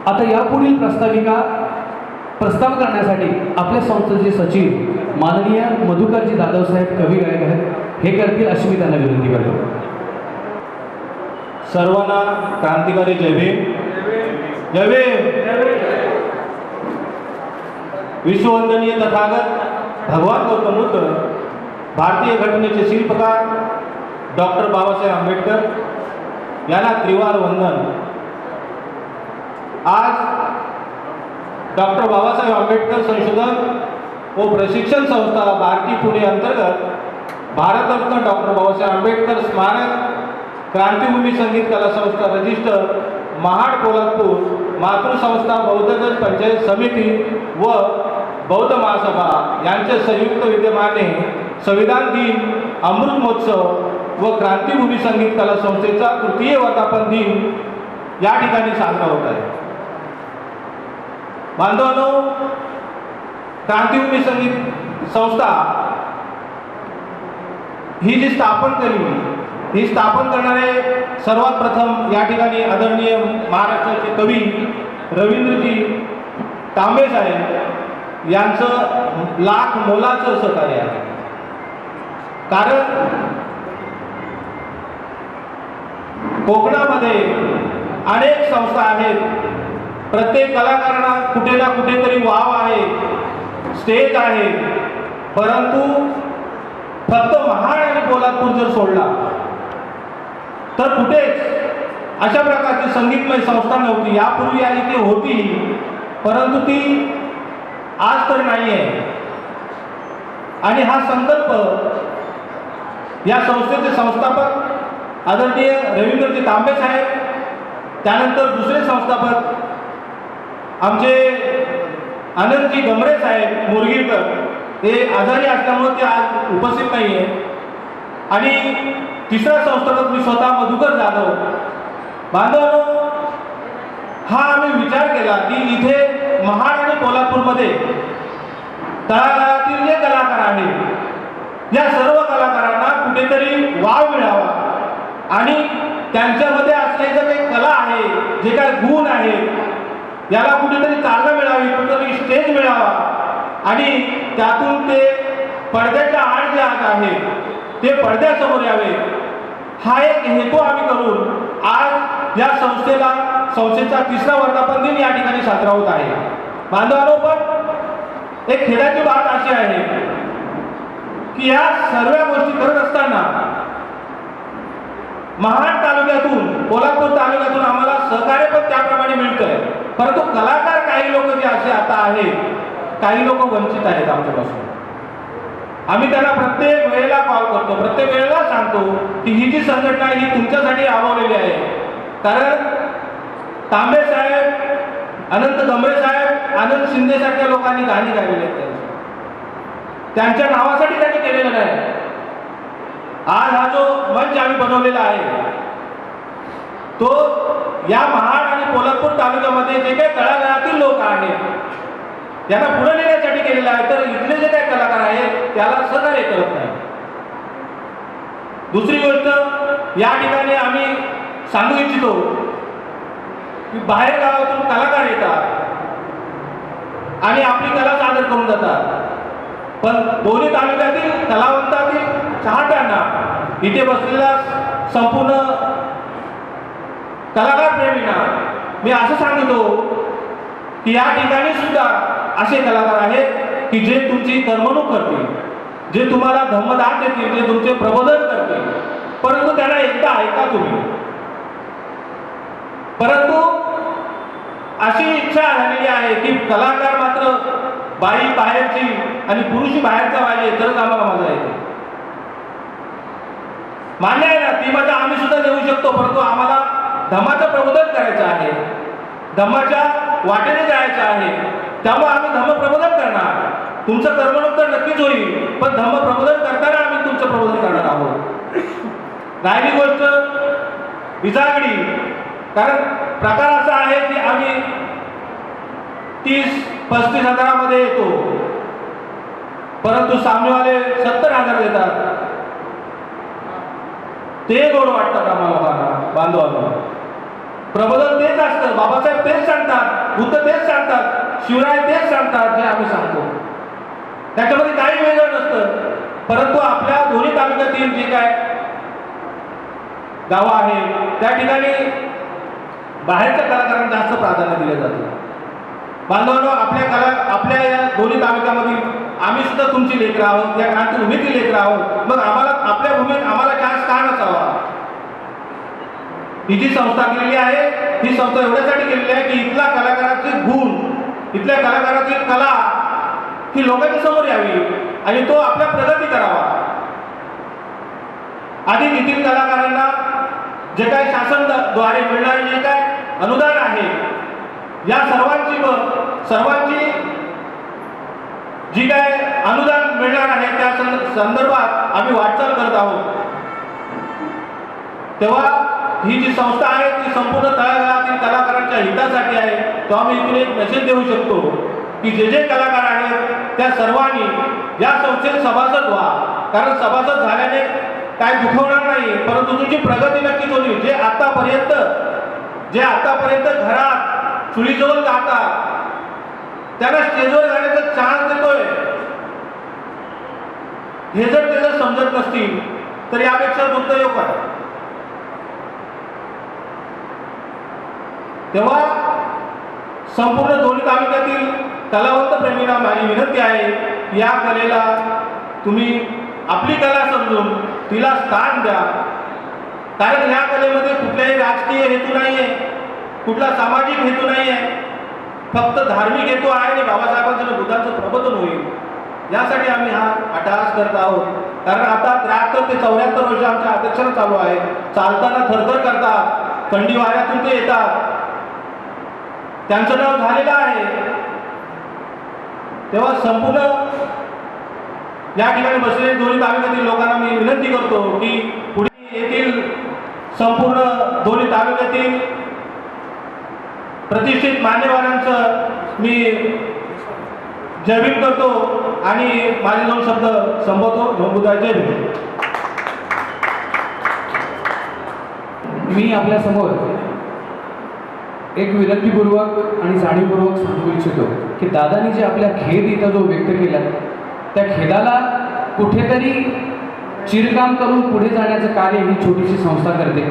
आता यापुढील प्रस्ताव करण्यासाठी आपल्या संस्थेचे सचिव माननीय मधुकरजी जाधव साहेब कवी गायक आहेत, हे करतील अशी मी त्यांना विनंती करतो. सर्वांना क्रांतिकारी जय भीम. जय भीम. विश्ववंदनीय तथागत भगवान गौतम बुद्ध, भारतीय घटनेचे शिल्पकार डॉक्टर बाबासाहेब आंबेडकर यांना त्रिवार वंदन. आज डॉक्टर बाबासाहेब आंबेडकर संशोधन व प्रशिक्षण संस्था बार्टी पुणे अंतर्गत भारतरत्न डॉक्टर बाबासाहेब आंबेडकर स्मारक क्रांतिभूमी संगीत कला संस्था रजिस्टर महाड पोलादपूर मातृसंस्था बौद्धगण पंचायत समिती व बौद्ध महासभा यांचे संयुक्त विद्यमाने संविधान दिन, अमृत महोत्सव व क्रांतिभूमी संगीत कला संस्थेचा तृतीय वर्धापन दिन या ठिकाणी साजरा होत आहे. बांधवांनो, क्रांतिभूमी संगीत संस्था ही जी स्थापन केली, ही स्थापन करणारे सर्वात प्रथम या ठिकाणी आदरणीय महाराष्ट्राचे कवी रवींद्रजी तांबे साहेब यांचं लाख मोलाचं सहकार्य आहे. कारण कोकणामध्ये अनेक संस्था आहेत, प्रत्येक कलाकारांना कुठे ना कुठेतरी वाव आहे, स्टेज आहे, परंतु फक्त महाड आणि पोलादपूर जर सोडला तर कुठेच अशा प्रकारची संगीतमय संस्था नव्हती. यापूर्वी आली ती होती, परंतु ती आज तर नाही आहे. आणि हा संकल्प या संस्थेचे संस्थापक आदरणीय रवींद्रजी तांबे साहेब, त्यानंतर दुसरे संस्थापक आमचे आनंदजी गमरे साहेब मुरगीरकर, ते आजारी असल्यामुळे ते आज उपस्थित नाही आहे, आणि तिसरा संस्थापक मी स्वतः मधुकर जाधव. बांधवांनो, हा आम्ही विचार केला की इथे महाड आणि कोल्हापूरमध्ये तळागाळातील जे कलाकार आहेत, या सर्व कलाकारांना कुठेतरी वाव मिळावा आणि त्यांच्यामध्ये असलेलं काही कला आहे, जे काही गुण आहेत, याला कुठेतरी चालना मिळावी, कुठेतरी स्टेज मिळावा आणि त्यातून ते पडद्याच्या आड जे आज आहे ते पडद्यासमोर यावे. हा एक हेतू आम्ही करून आज या संस्थेचा तिसरा वर्धापन दिन या ठिकाणी साजरा होत आहे. बांधवांनो, पण एक खेळाची बात अशी आहे की या सर्व गोष्टी करत असताना महाड तालुक्यातून, कोल्हापूर तालुक्यातून आम्हाला सहकार्य पण त्याप्रमाणे मिळतंय, परंतु कलाकार काही लोक जे असे आता आहेत, काही लोक वंचित आहेत आमच्यापासून. आम्ही त्यांना प्रत्येक वेळेला कॉल करतो, प्रत्येक वेळेला सांगतो की ही जी संघटना ही तुमच्यासाठी राबवलेली आहे. कारण तांबे साहेब, अनंत गमरे साहेब, आनंद शिंदे सारख्या लोकांनी गाणी गायलेली आहेत, त्यांच्या नावासाठी त्यांनी केलेलं नाही. आज हा जो मंच आम्ही बनवलेला आहे तो या महाड आणि कोल्हापूर तालुक्यामध्ये जे काही तळागाळातील लोक आहेत यांना पुढे नेण्यासाठी केलेला आहे, तर इथले जे काही कलाकार आहेत त्याला सहकार्य करत नाही. दुसरी गोष्ट या ठिकाणी आम्ही सांगू इच्छितो की बाहेर गावातून कलाकार येतात आणि आपली कला सादर करून जातात, पण दोन्ही तालुक्यातील कलावंतातील चाहत्यांना, इथे बसलेल्या संपूर्ण कलाकार प्रेमींना मी असं सांगतो की या ठिकाणी सुद्धा असे कलाकार आहेत की जे तुमची करमणूक करतील, जे तुम्हाला धम्मदान देतील, जे तुमचे प्रबोधन करतील, परंतु त्यांना एकदा ऐका तुम्ही. परंतु अशी इच्छा झालेली आहे की कलाकार मात्र बाई बाहेरची आणि पुरुषी बाहेरचा पाहिजे तरच आम्हाला मजा येते. मान्य आहे ना, ती मजा आम्ही सुद्धा देऊ शकतो, परंतु आम्हाला धम्माचं प्रबोधन करायचं आहे, धम्माच्या वाटेने जायचं आहे. त्यामुळे आम्ही धम्म प्रबोधन करणार. तुमचं करमणूक तर नक्कीच होईल, पण धम्म प्रबोधन करताना आम्ही तुमचं प्रबोधन करणार आहोत. राहिली गोष्ट विजागडी, कारण प्रकार असा आहे की आम्ही 30-35 हजारामध्ये येतो, परंतु सामनेवाले 70,000 देतात. ते गोड वाटतात आम्हाला बांधवांना. प्रबोधन तेच असतं, बाबासाहेब तेच सांगतात बुद्ध तेच सांगतात, शिवराय तेच सांगतात जे आम्ही सांगतो. त्याच्यामध्ये काही वेगळं नसतं. परंतु आपल्या दोन्ही तालुक्यातील जे काय गावं आहेत त्या ठिकाणी बाहेरच्या कलाकारांना जास्त प्राधान्य दिलं जातं. बांधवांनो, आपल्या या दोन्ही तालुक्यामधील आम्ही सुद्धा तुमची लेकरं आहोत, या क्रांतीभूमीतील लेकरं आहोत. मग आम्हाला आपल्या भूमीत आम्हाला चान्स का नसावा? ही जी संस्था केलेली आहे, ही संस्था एवढ्यासाठी केलेली आहे की इथल्या कलाकाराचे गुण, इथल्या कलाकाराची कला ही लोकांच्या समोर यावी आणि तो आपल्या प्रगती करावा. आधी येथील कलाकारांना जे काही शासनाद्वारे मिळणारे जे काय अनुदान आहे, या सर्वांची जी काय अनुदान मिळणार आहे त्या संदर्भात आम्ही वाटचाल करत आहोत. तेव्हा ही जी संस्था आहे ती संपूर्ण तळागाळातील कलाकारांच्या हितासाठी आहे. तो आम्ही इथून एक मेसेज देऊ शकतो की जे कलाकार आहेत त्या सर्वांनी या संस्थेत सभासद व्हा. कारण सभासद झाल्याने काय दुखवणार नाही, परंतु तुमची प्रगती नक्कीच होईल. जे आतापर्यंत घरात चुलीजवळ जातात त्यांना स्टेजवर जाण्याचा चान्स देतोय, हे जर ते समजत नसतील तर यापेक्षा दुर्दैव आहे. तेव्हा संपूर्ण दोन्ही तालुक्यातील कलावंत प्रेमींना माझी विनंती आहे की या कलेला तुम्ही आपली कला समजून तिला स्थान द्या. कारण या कलेमध्ये कुठलाही राजकीय हेतू नाही आहे, कुठला सामाजिक हेतू नाही आहे, फक्त धार्मिक हेतू आहे आणि बाबासाहेबांचं बुद्धांचं प्रबोधन होईल यासाठी आम्ही हा अट्टहास करत आहोत. कारण आता 73 ते 74 वर्ष आमच्या अध्यक्षांना चालू आहे. चालताना थरथर करतात, थंडी वाऱ्यातून ते येतात, त्यांचं नाव झालेलं आहे. तेव्हा संपूर्ण या ठिकाणी बसलेले दोन्ही तालुक्यातील लोकांना मी विनंती करतो की पुढे येथील संपूर्ण दोन्ही तालुक्यातील प्रतिष्ठित मान्यवरांचं मी जय भीम करतो आणि माझे 2 शब्द संबोधतो. नमोबुद्धाय, जय भीम. मी आपल्यासमोर एक विनंतीपूर्वक आणि जाणीवपूर्वक सांगू इच्छितो की दादानी जे आपल्या खेद इथं जो व्यक्त केला त्या खेदाला कुठेतरी चिरकाम करून पुढे जाण्याचं कार्य ही छोटीशी संस्था करते.